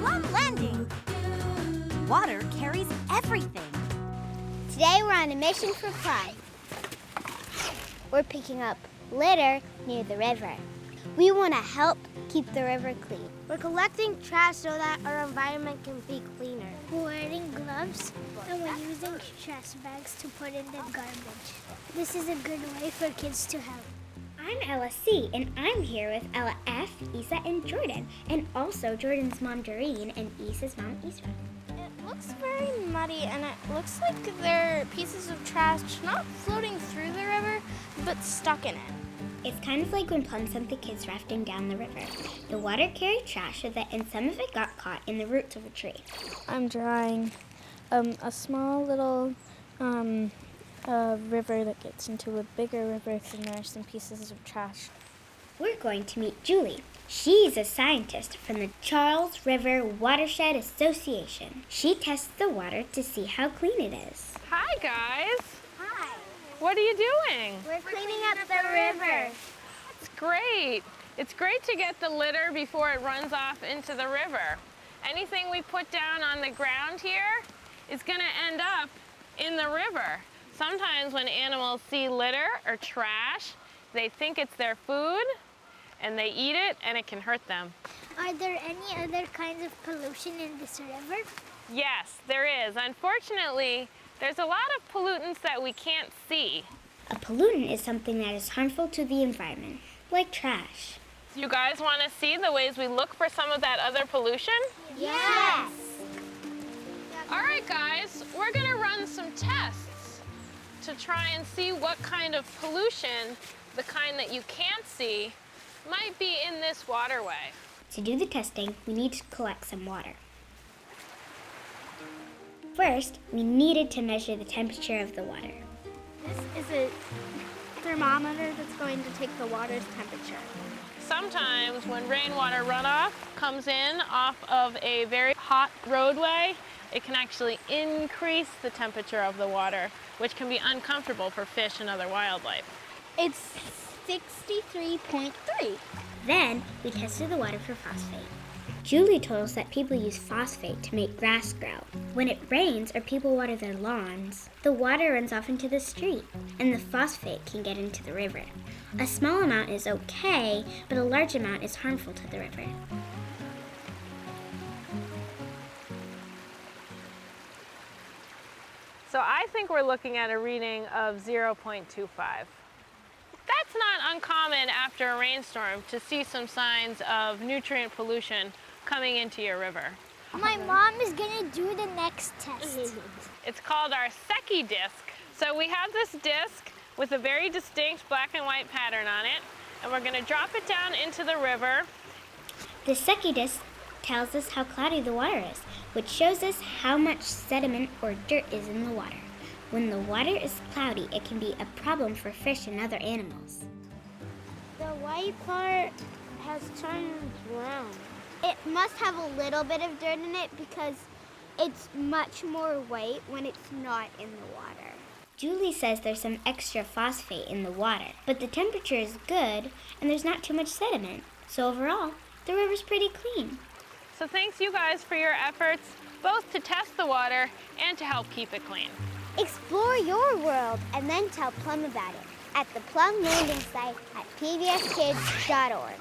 Plum Landing. Water carries everything. Today we're on a mission for Plum. We're picking up litter near the river. We want to help keep the river clean. We're collecting trash so that our environment can be cleaner. We're wearing gloves and we're using trash bags to put in the garbage. This is a good way for kids to help. I'm Ella C, and I'm here with Ella F, Isa, and Jordan, and also Jordan's mom, Doreen, and Isa's mom, Isra. It looks very muddy, and it looks like there are pieces of trash not floating through the river, but stuck in it. It's kind of like when Plum sent the kids rafting down the river. The water carried trash and some of it got caught in the roots of a tree. I'm drawing a small little river that gets into a bigger river, and there are some pieces of trash. We're going to meet Julie. She's a scientist from the Charles River Watershed Association. She tests the water to see how clean it is. Hi, guys. Hi. What are you doing? We're cleaning up the river. It's great. It's great to get the litter before it runs off into the river. Anything we put down on the ground here is going to end up in the river. Sometimes when animals see litter or trash, they think it's their food, and they eat it, and it can hurt them. Are there any other kinds of pollution in this river? Yes, there is. Unfortunately, there's a lot of pollutants that we can't see. A pollutant is something that is harmful to the environment, like trash. You guys want to see the ways we look for some of that other pollution? Yes. All right, guys, we're going to run some tests to try and see what kind of pollution, the kind that you can't see, might be in this waterway. To do the testing, we need to collect some water. First, we needed to measure the temperature of the water. This is a thermometer that's going to take the water's temperature. Sometimes when rainwater runoff comes in off of a very hot roadway, it can actually increase the temperature of the water, which can be uncomfortable for fish and other wildlife. It's 63.3. Then, we tested the water for phosphate. Julie told us that people use phosphate to make grass grow. When it rains or people water their lawns, the water runs off into the street, and the phosphate can get into the river. A small amount is okay, but a large amount is harmful to the river. So I think we're looking at a reading of 0.25. That's not uncommon after a rainstorm to see some signs of nutrient pollution coming into your river. My mom is gonna do the next test. It's called our Secchi disc. So we have this disc with a very distinct black and white pattern on it, and we're gonna drop it down into the river. The Secchi disc tells us how cloudy the water is, which shows us how much sediment or dirt is in the water. When the water is cloudy, it can be a problem for fish and other animals. The white part has turned brown. It must have a little bit of dirt in it because it's much more white when it's not in the water. Julie says there's some extra phosphate in the water, but the temperature is good and there's not too much sediment. So overall, the river's pretty clean. So thanks you guys for your efforts, both to test the water and to help keep it clean. Explore your world and then tell Plum about it at the Plum Landing site at pbskids.org.